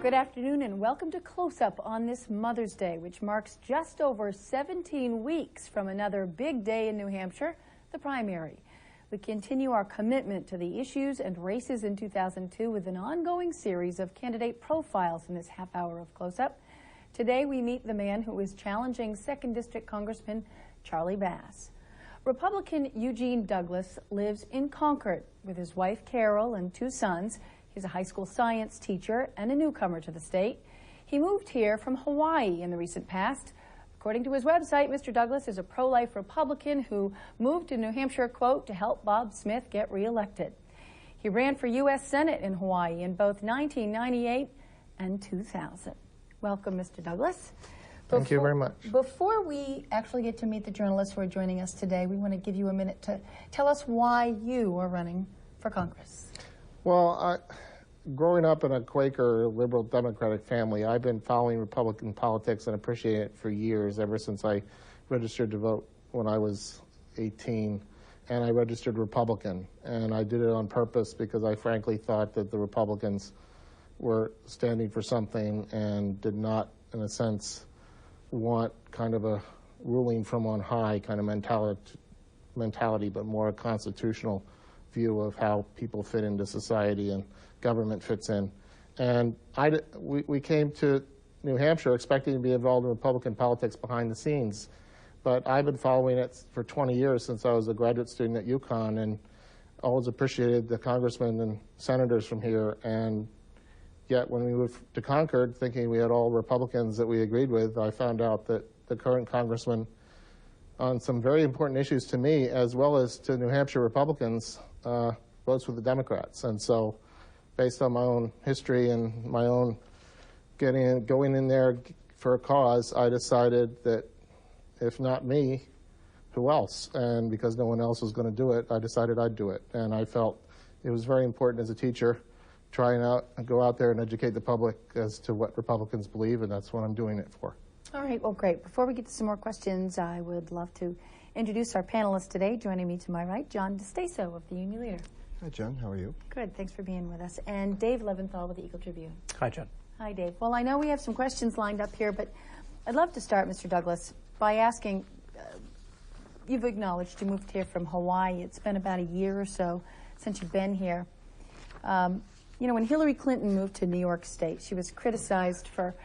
Good afternoon and welcome to Close-Up on this Mother's Day, which marks just over 17 weeks from another big day in New Hampshire, the primary. We continue our commitment to the issues and races in 2002 with an ongoing series of candidate profiles in this half hour of Close-Up. Today we meet the man who is challenging 2nd District Congressman Charlie Bass. Republican Eugene Douglas lives in Concord with his wife Carol and 2 sons. He's a high school science teacher and a newcomer to the state. He moved here from Hawaii in the recent past. According to his website, Mr. Douglas is a pro-life Republican who moved to New Hampshire, quote, to help Bob Smith get reelected. He ran for U.S. Senate in Hawaii in both 1998 and 2000. Welcome, Mr. Douglas. Thank you very much. Before we actually get to meet the journalists who are joining us today, we want to give you a minute to tell us why you are running for Congress. Well, growing up in a Quaker liberal Democratic family, I've been following Republican politics and appreciating it for years, ever since I registered to vote when I was 18. And I registered Republican. And I did it on purpose because I frankly thought that the Republicans were standing for something and did not, in a sense, want kind of a ruling from on high kind of mentality, but more a constitutional view of how people fit into society and government fits in. And we came to New Hampshire expecting to be involved in Republican politics behind the scenes. But I've been following it for 20 years since I was a graduate student at UConn, and always appreciated the congressmen and senators from here. And yet when we moved to Concord, thinking we had all Republicans that we agreed with, I found out that the current congressman, on some very important issues to me, as well as to New Hampshire Republicans, votes with the Democrats. And so, based on my own history and my own going in there for a cause, I decided that if not me, who else? And because no one else was going to do it, I decided I'd do it. And I felt it was very important as a teacher, go out there and educate the public as to what Republicans believe, and that's what I'm doing it for. All right, well, great. Before we get to some more questions, I would love to introduce our panelists today. Joining me to my right, John DeStaso of the Union Leader. Hi, Jen. How are you? Good. Thanks for being with us. And Dave Leventhal with the Eagle Tribune. Hi, Jen. Hi, Dave. Well, I know we have some questions lined up here, but I'd love to start, Mr. Douglas, by asking, you've acknowledged you moved here from Hawaii. It's been about a year or so since you've been here. You know, when Hillary Clinton moved to New York State, she was criticized for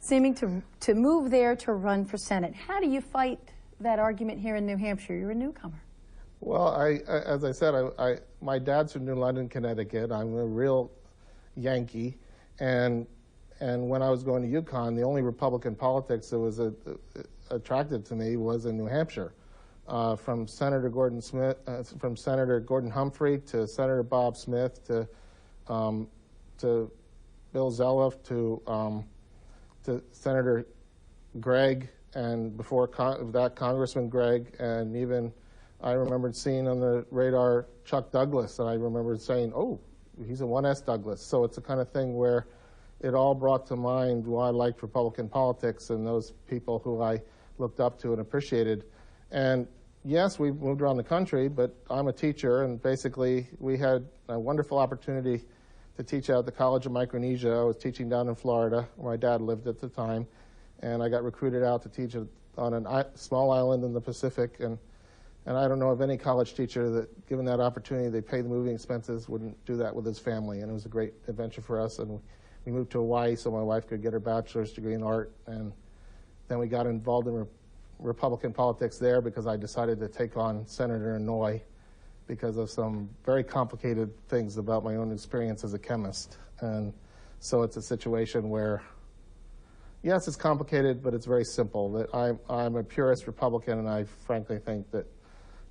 seeming to move there to run for Senate. How do you fight that argument here in New Hampshire? You're a newcomer. Well, as I said, my dad's from New London, Connecticut. I'm a real Yankee. And when I was going to UConn, the only Republican politics that was attracted to me was in New Hampshire. From Senator Gordon Humphrey to Senator Bob Smith to Bill Zeliff to Senator Gregg, and before that Congressman Gregg, and even I remembered seeing on the radar Chuck Douglas, and I remembered saying, oh, he's a 1S Douglas. So it's the kind of thing where it all brought to mind why I liked Republican politics and those people who I looked up to and appreciated. And yes, we moved around the country, but I'm a teacher, and basically we had a wonderful opportunity to teach out at the College of Micronesia. I was teaching down in Florida, where my dad lived at the time, and I got recruited out to teach on a small island in the Pacific, and I don't know of any college teacher that, given that opportunity, they pay the moving expenses, wouldn't do that with his family, and it was a great adventure for us. And we moved to Hawaii so my wife could get her bachelor's degree in art, and then we got involved in Republican politics there because I decided to take on Senator Inouye because of some very complicated things about my own experience as a chemist. And so it's a situation where, yes, it's complicated, but it's very simple. That I'm a purist Republican, and I frankly think that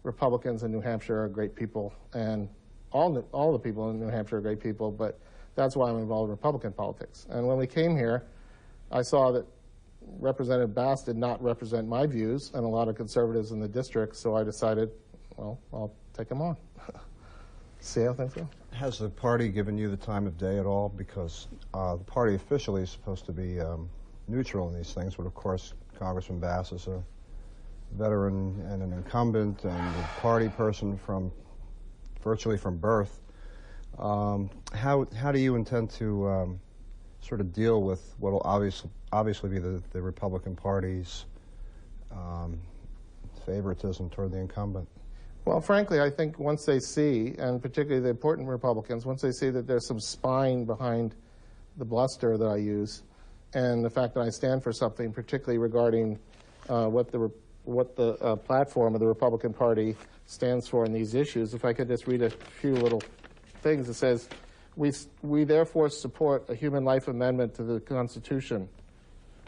Republicans in New Hampshire are great people, and all the people in New Hampshire are great people, but that's why I'm involved in Republican politics. And when we came here, I saw that Representative Bass did not represent my views and a lot of conservatives in the district, so I decided, well, I'll take him on. See how things go. Has the party given you the time of day at all? Because the party officially is supposed to be neutral in these things, but of course Congressman Bass is a veteran and an incumbent and a party person virtually from birth. How do you intend to sort of deal with what will obviously be the Republican Party's favoritism toward the incumbent? Well, frankly, I think once they see, and particularly the important Republicans, once they see that there's some spine behind the bluster that I use, and the fact that I stand for something, particularly regarding what the platform of the Republican Party stands for in these issues. If I could just read a few little things. It says, we therefore support a human life amendment to the Constitution.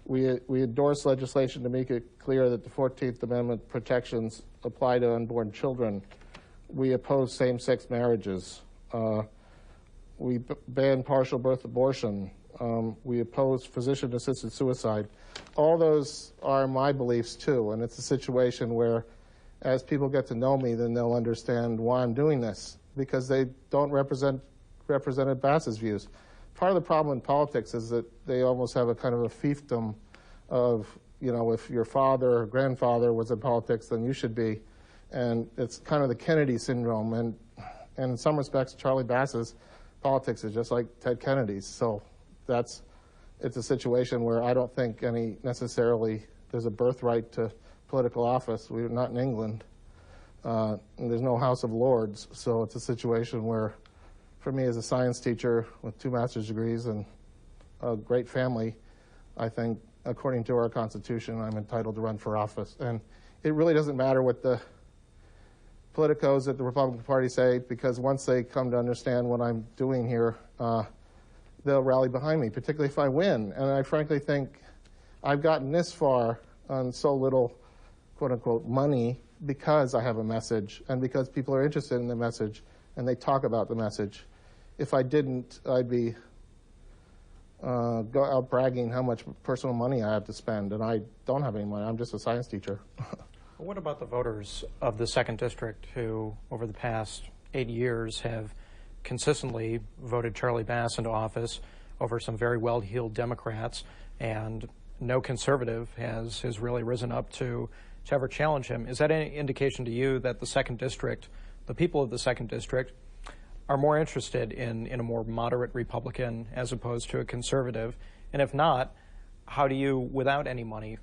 We endorse legislation to make it clear that the 14th Amendment protections apply to unborn children. We oppose same-sex marriages. We ban partial birth abortion. We oppose physician-assisted suicide. All those are my beliefs, too, and it's a situation where, as people get to know me, then they'll understand why I'm doing this, because they don't represent Representative Bass's views. Part of the problem in politics is that they almost have a kind of a fiefdom of, you know, if your father or grandfather was in politics, then you should be. And it's kind of the Kennedy syndrome. And in some respects, Charlie Bass's politics is just like Ted Kennedy's. So it's a situation where I don't think necessarily there's a birthright to political office. We're not in England. And there's no House of Lords. So it's a situation where, for me as a science teacher with 2 master's degrees and a great family, I think, according to our Constitution, I'm entitled to run for office. And it really doesn't matter what the politicos at the Republican Party say, because once they come to understand what I'm doing here, they'll rally behind me, particularly if I win. And I frankly think I've gotten this far on so little, quote-unquote, money because I have a message and because people are interested in the message and they talk about the message. If I didn't, I'd be go out bragging how much personal money I have to spend, and I don't have any money. I'm just a science teacher. What about the voters of the 2nd District who, over the past 8 years, have consistently voted Charlie Bass into office over some very well-heeled Democrats, and no conservative has really risen up to ever challenge him? Is that any indication to you that the 2nd District, the people of the 2nd District, are more interested in a more moderate Republican as opposed to a conservative? And if not, how do you, without any money,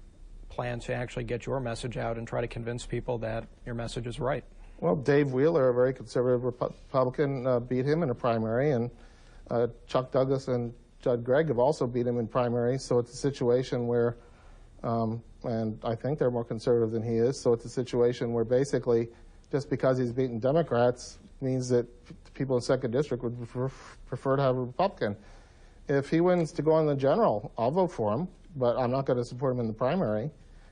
plan to actually get your message out and try to convince people that your message is right? Well, Dave Wheeler, a very conservative Republican, beat him in a primary, and Chuck Douglas and Judd Gregg have also beat him in primary. So it's a situation where, and I think they're more conservative than he is, so it's a situation where basically just because he's beaten Democrats means that people in 2nd District would prefer to have a Republican. If he wins to go on the general, I'll vote for him, but I'm not going to support him in the primary.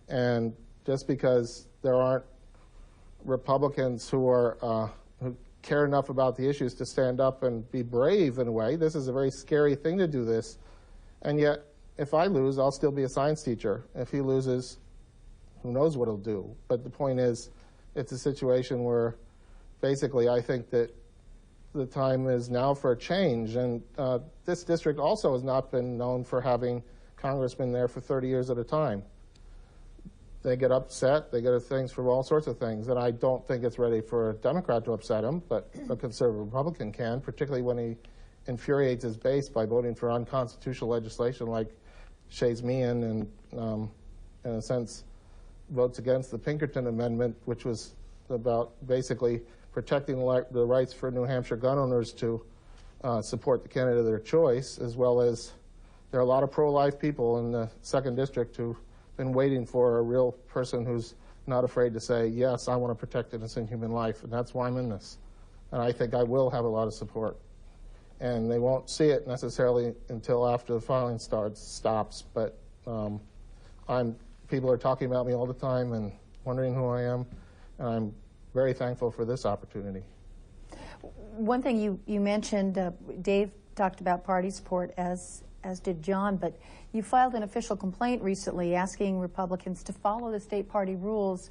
And just because there aren't Republicans who care enough about the issues to stand up and be brave in a way, this is a very scary thing to do this. And yet, if I lose, I'll still be a science teacher. If he loses, who knows what he'll do. But the point is, it's a situation where basically I think that the time is now for a change. And this district also has not been known for having congressmen there for 30 years at a time. They get upset, they get things for all sorts of things, and I don't think it's ready for a Democrat to upset him, but a conservative Republican can, particularly when he infuriates his base by voting for unconstitutional legislation like Shays Meehan and, in a sense, votes against the Pinkerton Amendment, which was about basically protecting the rights for New Hampshire gun owners to support the candidate of their choice, as well as there are a lot of pro-life people in the 2nd District who've been waiting for a real person who's not afraid to say, yes, I want to protect innocent human life, and that's why I'm in this. And I think I will have a lot of support. And they won't see it necessarily until after the filing stops, but people are talking about me all the time and wondering who I am, and I'm very thankful for this opportunity. One thing you mentioned, Dave talked about party support, as did John, but you filed an official complaint recently asking Republicans to follow the state party rules.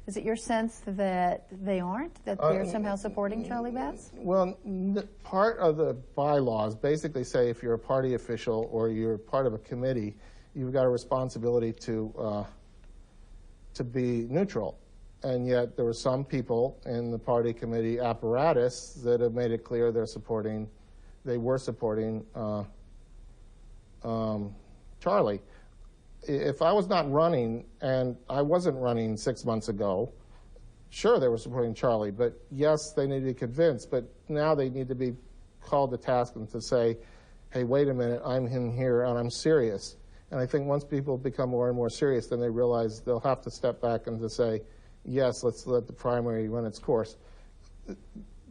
Is it your sense that they aren't, that they're somehow supporting Charlie Bass? Well, part of the bylaws basically say if you're a party official or you're part of a committee, you've got a responsibility to be neutral. And yet there were some people in the party committee apparatus that have made it clear they were supporting Charlie. If I was not running, and I wasn't running 6 months ago, sure, they were supporting Charlie, but yes, they need to be convinced, but now they need to be called to task and to say, hey, wait a minute, I'm in here and I'm serious. And I think once people become more and more serious, then they realize they'll have to step back and to say, yes, let's let the primary run its course.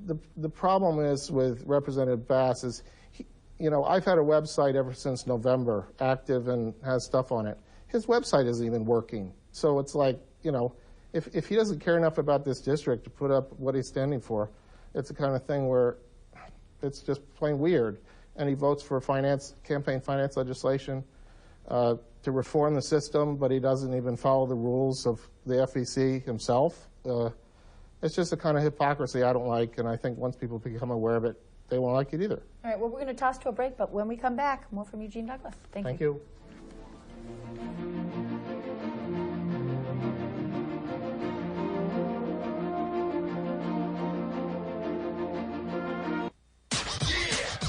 The problem is with Representative Bass is, I've had a website ever since November, active and has stuff on it. His website isn't even working. So it's like, if he doesn't care enough about this district to put up what he's standing for, it's the kind of thing where it's just plain weird. And he votes for campaign finance legislation to reform the system, but he doesn't even follow the rules of the FEC himself. It's just a kind of hypocrisy I don't like, and I think once people become aware of it, they won't like it either. All right, well, we're going to toss to a break, but when we come back, more from Eugene Douglas. Thank you.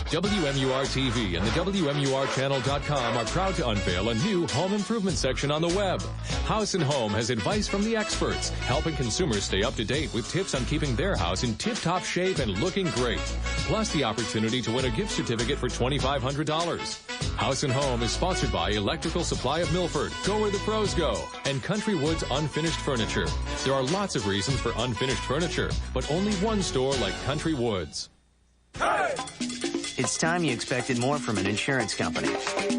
WMUR-TV and the WMURchannel.com are proud to unveil a new home improvement section on the web. House & Home has advice from the experts, helping consumers stay up to date with tips on keeping their house in tip-top shape and looking great. Plus the opportunity to win a gift certificate for $2,500. House & Home is sponsored by Electrical Supply of Milford, Go Where the Pros Go, and Country Woods Unfinished Furniture. There are lots of reasons for unfinished furniture, but only one store like Country Woods. Hey! It's time you expected more from an insurance company.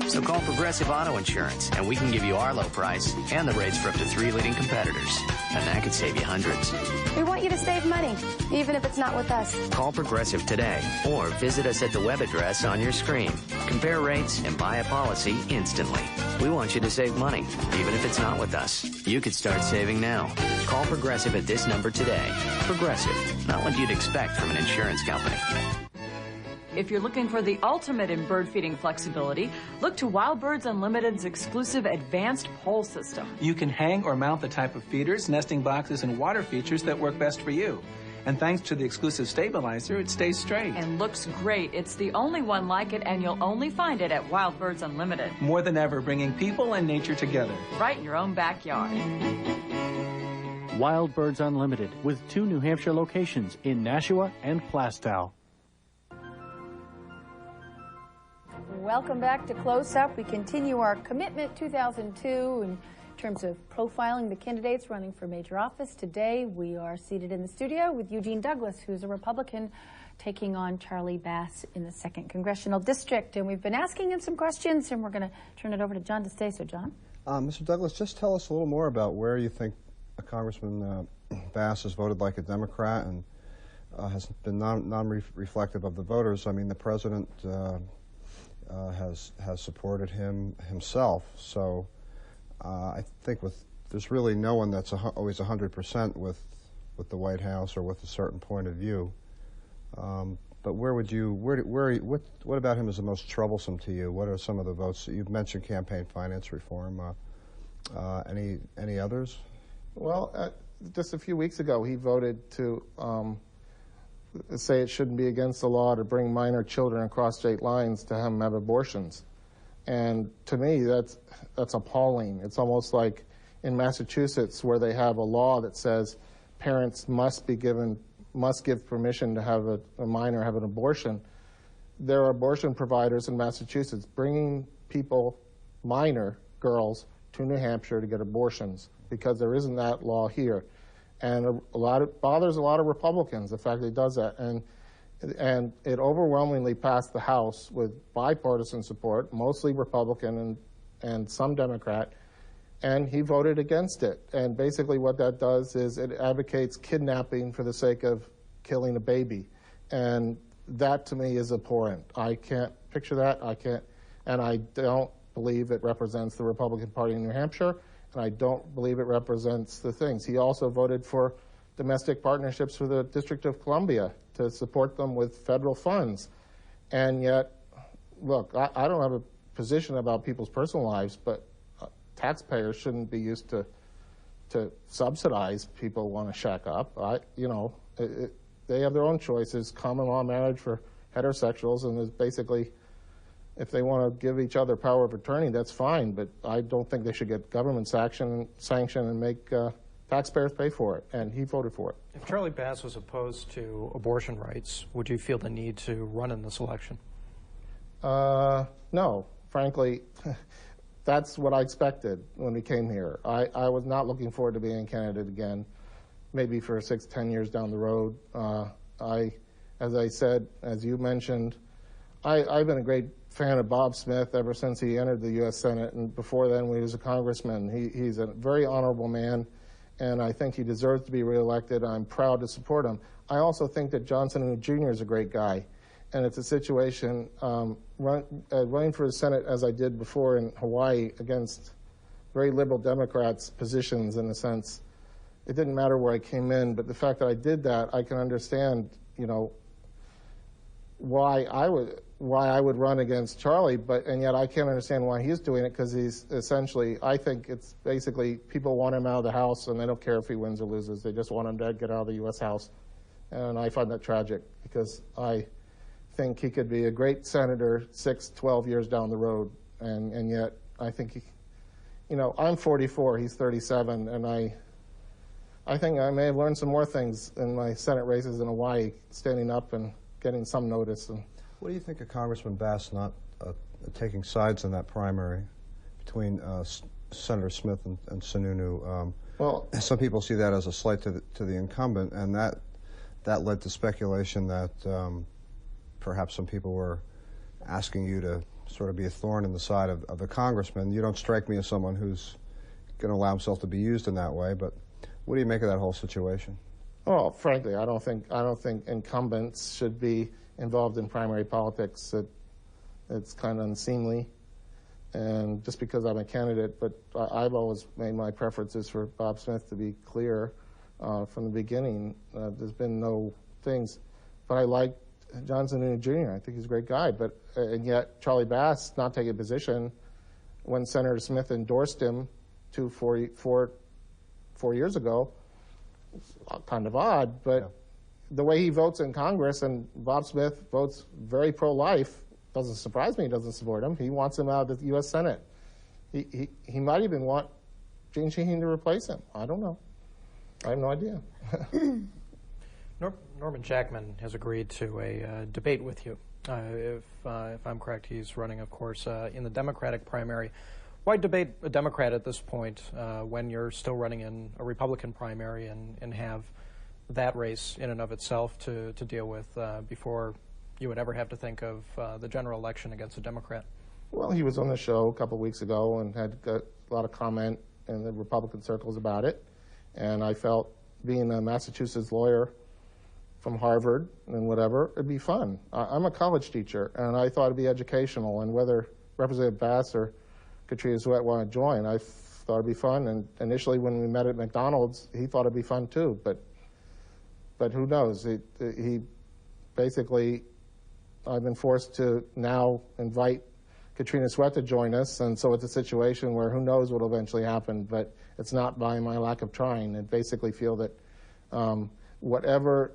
So call Progressive Auto Insurance, and we can give you our low price and the rates for up to 3 leading competitors. And that could save you hundreds. We want you to save money, even if it's not with us. Call Progressive today, or visit us at the web address on your screen. Compare rates and buy a policy instantly. We want you to save money, even if it's not with us. You could start saving now. Call Progressive at this number today. Progressive, not what you'd expect from an insurance company. If you're looking for the ultimate in bird feeding flexibility, look to Wild Birds Unlimited's exclusive advanced pole system. You can hang or mount the type of feeders, nesting boxes, and water features that work best for you. And thanks to the exclusive stabilizer, it stays straight. And looks great. It's the only one like it, and you'll only find it at Wild Birds Unlimited. More than ever, bringing people and nature together. Right in your own backyard. Wild Birds Unlimited, with 2 New Hampshire locations in Nashua and Plastow. Welcome back to Closeup. We continue our Commitment 2002 in terms of profiling the candidates running for major office. Today, we are seated in the studio with Eugene Douglas, who's a Republican, taking on Charlie Bass in the 2nd Congressional District. And we've been asking him some questions, and we're going to turn it over to John to stay. So, John? Mr. Douglas, just tell us a little more about where you think Congressman Bass has voted like a Democrat and has been non-reflective of the voters. I mean, the president has supported him himself. So I think there's really no one that's always 100% with the White House or with a certain point of view. But what about him is the most troublesome to you? What are some of the votes that you've mentioned? Campaign finance reform. Any others? Well, just a few weeks ago, he voted to say it shouldn't be against the law to bring minor children across state lines to have abortions. And to me, that's appalling. It's almost like in Massachusetts, where they have a law that says parents must give permission to have a minor have an abortion. There are abortion providers in Massachusetts bringing minor girls to New Hampshire to get abortions because there isn't that law here. And it bothers a lot of Republicans, the fact that he does that. And it overwhelmingly passed the House with bipartisan support, mostly Republican and some Democrat, and he voted against it. And basically what that does is it advocates kidnapping for the sake of killing a baby. And that, to me, is abhorrent. I can't picture that. And I don't believe it represents the Republican Party in New Hampshire, and I don't believe it represents the things. He also voted for domestic partnerships for the District of Columbia to support them with federal funds. And yet, look, I don't have a position about people's personal lives, but taxpayers shouldn't be used to subsidize people who want to shack up. They have their own choices. Common law marriage for heterosexuals, and there's basically if they want to give each other power of attorney, that's fine, but I don't think they should get government sanction and make taxpayers pay for it, and he voted for it. If Charlie Bass was opposed to abortion rights, would you feel the need to run in this election? No, frankly, that's what I expected when we came here. I was not looking forward to being a candidate again, maybe for 6-10 years down the road. As I said, as you mentioned, I've been a great fan of Bob Smith ever since he entered the U.S. Senate, and before then when he was a congressman. He's a very honorable man, and I think he deserves to be reelected. I'm proud to support him. I also think that Johnson Jr. is a great guy, and it's a situation, running for the Senate as I did before in Hawaii against very liberal Democrats' positions in a sense. It didn't matter where I came in, but the fact that I did that, I can understand, why I would run against Charlie, and yet I can't understand why he's doing it, because he's essentially, I think it's basically people want him out of the House and they don't care if he wins or loses. They just want him to get out of the U.S. House. And I find that tragic, because I think he could be a great senator 6-12 years down the road, and yet I think I'm 44, he's 37, and I think I may have learned some more things in my Senate races in Hawaii, standing up and getting some notice. And what do you think of Congressman Bass not taking sides in that primary between Senator Smith and Sununu? Well, some people see that as a slight to the incumbent, and that led to speculation that perhaps some people were asking you to sort of be a thorn in the side of the congressman. You don't strike me as someone who's going to allow himself to be used in that way, but what do you make of that whole situation? Well, frankly, I don't think incumbents should be involved in primary politics. It's kind of unseemly, and just because I'm a candidate, but I've always made my preferences for Bob Smith to be clear from the beginning. There's been no things, but I like Johnson Jr. I think he's a great guy, and yet Charlie Bass not taking a position when Senator Smith endorsed him 4 years ago. It's kind of odd, but the way he votes in Congress, and Bob Smith votes very pro-life, doesn't surprise me he doesn't support him. He wants him out of the U.S. Senate. He might even want Gene Sheehan to replace him. I don't know. I have no idea. Norman Jackman has agreed to a debate with you. If I'm correct, he's running, of course, in the Democratic primary. Why debate a Democrat at this point when you're still running in a Republican primary and have that race in and of itself to deal with before you would ever have to think of the general election against a Democrat? Well, he was on the show a couple of weeks ago and had a lot of comment in the Republican circles about it. And I felt, being a Massachusetts lawyer from Harvard and whatever, it'd be fun. I'm a college teacher, and I thought it'd be educational. And whether Representative Bass or Katrina Sweat want to join, I thought it'd be fun. And initially, when we met at McDonald's, he thought it'd be fun too. But who knows? He basically, I've been forced to now invite Katrina Sweat to join us, and so it's a situation where who knows what will eventually happen, but it's not by my lack of trying. I basically feel that whenever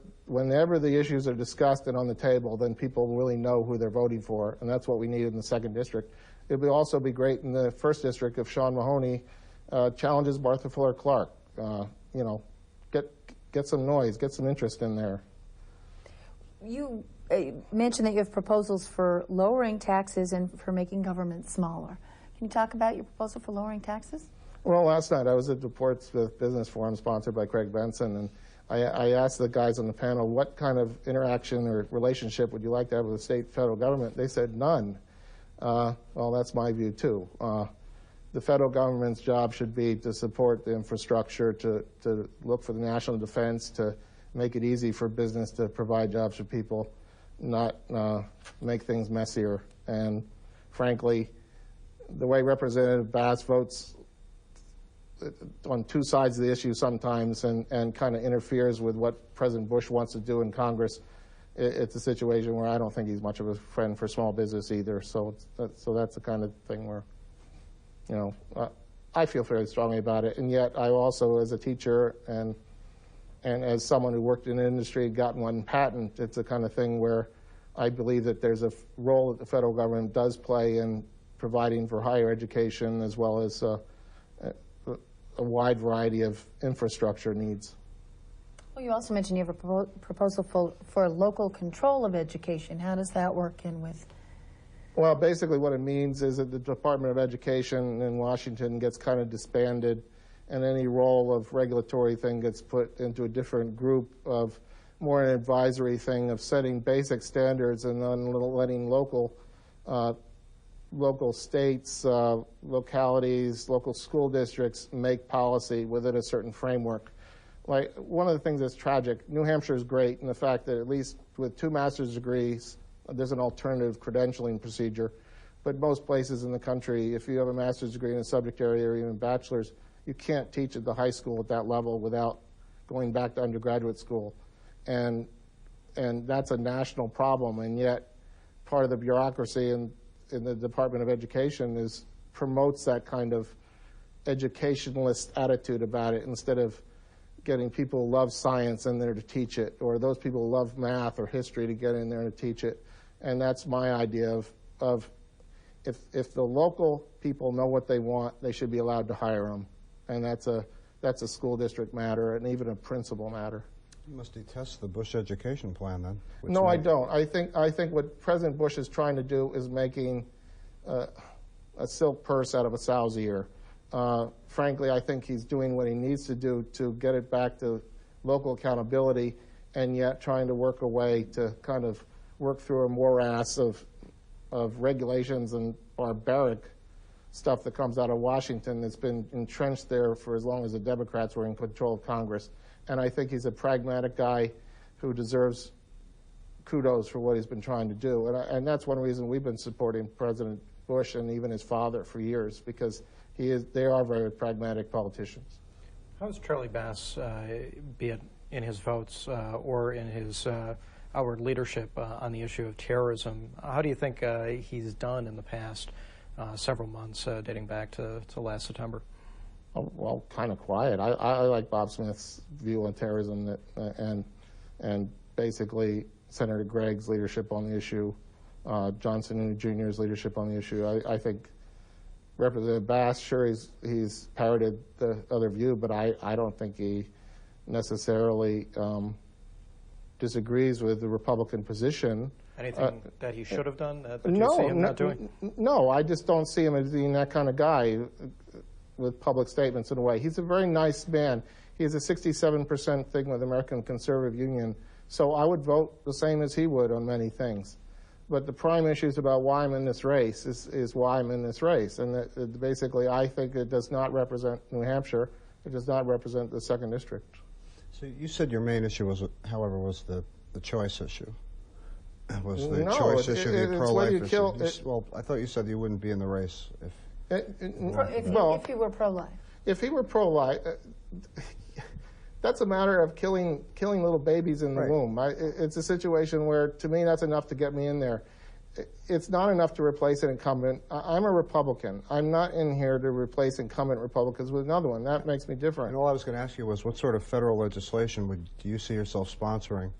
the issues are discussed and on the table, then people really know who they're voting for, and that's what we need in the 2nd District. It would also be great in the 1st District if Sean Mahoney challenges Martha Fuller Clark. Get some noise, get some interest in there. You mentioned that you have proposals for lowering taxes and for making government smaller. Can you talk about your proposal for lowering taxes? Well, last night I was at the Portsmouth Business Forum sponsored by Craig Benson, and I asked the guys on the panel, what kind of interaction or relationship would you like to have with the state and federal government? They said none. Well, that's my view too. The federal government's job should be to support the infrastructure, to look for the national defense, to make it easy for business to provide jobs for people, not make things messier. And frankly, the way Representative Bass votes on two sides of the issue sometimes and kind of interferes with what President Bush wants to do in Congress, it's a situation where I don't think he's much of a friend for small business either. So that's the kind of thing where, I feel fairly strongly about it. And yet I also, as a teacher and as someone who worked in the industry, got one patent, it's the kind of thing where I believe that there's a role that the federal government does play in providing for higher education as well as a wide variety of infrastructure needs. Well, you also mentioned you have a proposal for local control of education. How does that work in with? Well, basically what it means is that the Department of Education in Washington gets kind of disbanded, and any role of regulatory thing gets put into a different group of more an advisory thing of setting basic standards and then letting local states, localities, local school districts make policy within a certain framework. Like, one of the things that's tragic, New Hampshire is great in the fact that at least with 2 master's degrees, there's an alternative credentialing procedure. But most places in the country, if you have a master's degree in a subject area or even a bachelor's, you can't teach at the high school at that level without going back to undergraduate school. And that's a national problem, and yet part of the bureaucracy in the Department of Education promotes that kind of educationalist attitude about it instead of getting people who love science in there to teach it, or those people who love math or history to get in there to teach it. And that's my idea of if the local people know what they want, they should be allowed to hire them. And that's a school district matter and even a principal matter. You must detest the Bush education plan, then. No, I don't. I think what President Bush is trying to do is making a silk purse out of a sow's ear. Frankly, I think he's doing what he needs to do to get it back to local accountability, and yet trying to work a way to kind of work through a morass of regulations and barbaric stuff that comes out of Washington that's been entrenched there for as long as the Democrats were in control of Congress. And I think he's a pragmatic guy who deserves kudos for what he's been trying to do. And that's one reason we've been supporting President Bush and even his father for years, because they are very pragmatic politicians. How does Charlie Bass, be it in his votes or in his outward leadership on the issue of terrorism, how do you think he's done in the past several months dating back to last September? Oh, well, kind of quiet. I like Bob Smith's view on terrorism and basically Senator Gregg's leadership on the issue, Johnson Jr.'s leadership on the issue. I think Representative Bass, sure, he's parroted the other view, but I don't think he necessarily disagrees with the Republican position. Anything that he should have done that you no, see him not doing? No, I just don't see him as being that kind of guy with public statements in a way. He's a very nice man. He has a 67% thing with the American Conservative Union, so I would vote the same as he would on many things. But the prime issues about why I'm in this race is why I'm in this race. And basically, I think it does not represent New Hampshire. It does not represent the 2nd District. So you said your main issue was, however, was the choice issue. Was the No, choice issue the pro-life issue? Well, I thought you said you wouldn't be in the race if If he were pro-life. If he were pro-life, that's a matter of killing little babies in the womb. It's a situation where, to me, that's enough to get me in there. It's not enough to replace an incumbent. I'm a Republican. I'm not in here to replace incumbent Republicans with another one. That makes me different. And all I was going to ask you was, what sort of federal legislation do you see yourself sponsoring?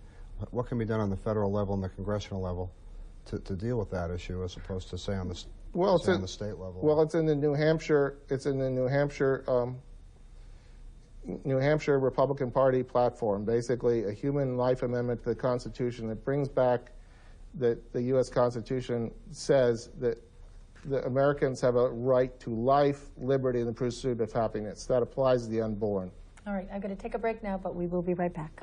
What can be done on the federal level and the congressional level to deal with that issue, as opposed to, say, on the on the state level? Well, it's in the New Hampshire. It's in the New Hampshire Republican Party platform. Basically, a human life amendment to the Constitution that brings back that the U.S. Constitution says that the Americans have a right to life, liberty, and the pursuit of happiness. That applies to the unborn. All right, I'm going to take a break now, but we will be right back.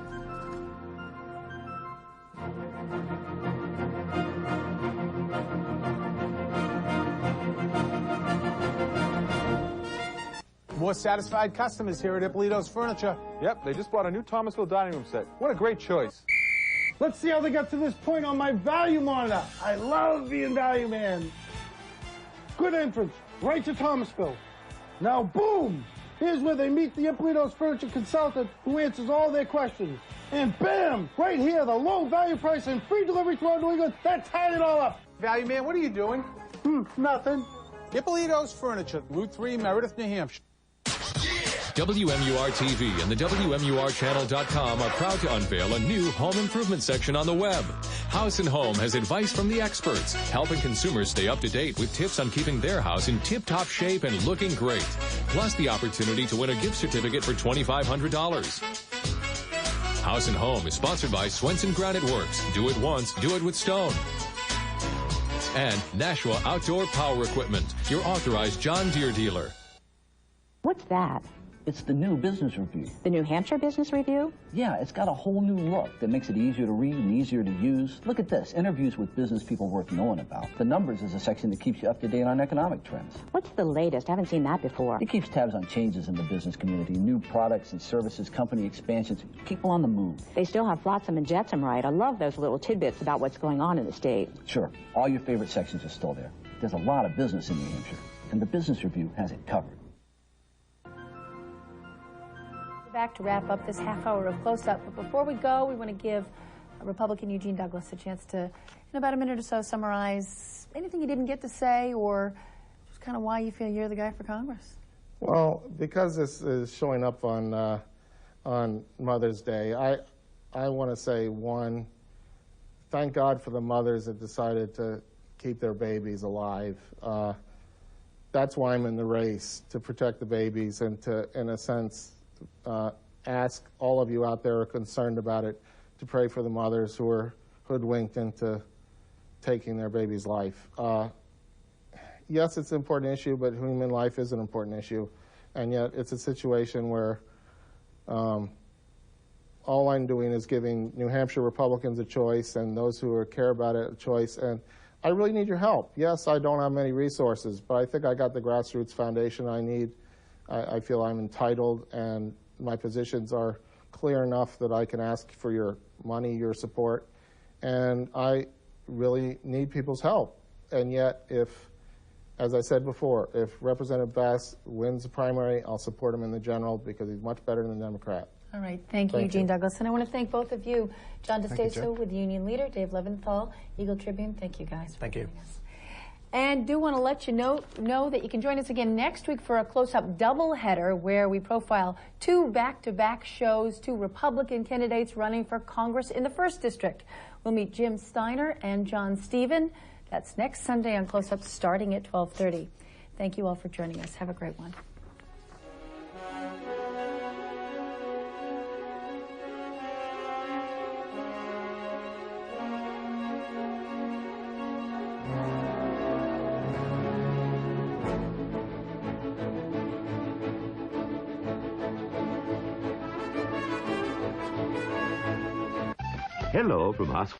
More satisfied customers here at Ippolito's Furniture. Yep, they just bought a new Thomasville dining room set. What a great choice. Let's see how they got to this point on my value monitor. I love being value man. Good entrance, right to Thomasville. Now, boom! Here's where they meet the Ippolito's Furniture consultant who answers all their questions. And bam! Right here, the low value price and free delivery throughout New England. That tied it all up. Value man, what are you doing? Nothing. Ippolito's Furniture, Route 3, Meredith, New Hampshire. WMUR-TV and the WMURchannel.com are proud to unveil a new home improvement section on the web. House and Home has advice from the experts, helping consumers stay up to date with tips on keeping their house in tip-top shape and looking great. Plus the opportunity to win a gift certificate for $2,500. House and Home is sponsored by Swenson Granite Works. Do it once, do it with Stone. And Nashua Outdoor Power Equipment, your authorized John Deere dealer. What's that? It's the new Business Review. The New Hampshire Business Review? Yeah, it's got a whole new look that makes it easier to read and easier to use. Look at this, interviews with business people worth knowing about. The numbers is a section that keeps you up to date on economic trends. What's the latest? I haven't seen that before. It keeps tabs on changes in the business community, new products and services, company expansions, people on the move. They still have Flotsam and Jetsam, right? I love those little tidbits about what's going on in the state. Sure, all your favorite sections are still there. There's a lot of business in New Hampshire, and the Business Review has it covered. Back to wrap up this half hour of Close-Up, but before we go, we want to give Republican Eugene Douglas a chance to, in about a minute or so, summarize anything you didn't get to say or just kind of why you feel you're the guy for Congress. Well, because this is showing up on Mother's Day, I want to say, one, thank God for the mothers that decided to keep their babies alive. That's why I'm in the race, to protect the babies and to, in a sense, ask all of you out there who are concerned about it to pray for the mothers who are hoodwinked into taking their baby's life. Yes, it's an important issue, but human life is an important issue. And yet it's a situation where all I'm doing is giving New Hampshire Republicans a choice and those who care about it a choice. And I really need your help. Yes, I don't have many resources, but I think I got the grassroots foundation I need. I feel I'm entitled, and my positions are clear enough that I can ask for your money, your support, and I really need people's help. And yet, if, as I said before, if Representative Bass wins the primary, I'll support him in the general because he's much better than the Democrat. All right. Thank you, Eugene Douglas. And I want to thank both of you. John DeStaso with Union Leader, Dave Leventhal, Eagle Tribune. Thank you, guys. Thank you. And do want to let you know that you can join us again next week for a Close-Up doubleheader where we profile two back-to-back shows, two Republican candidates running for Congress in the 1st District. We'll meet Jim Steiner and John Stephen. That's next Sunday on Close-Up starting at 12:30. Thank you all for joining us. Have a great one. Hello from us.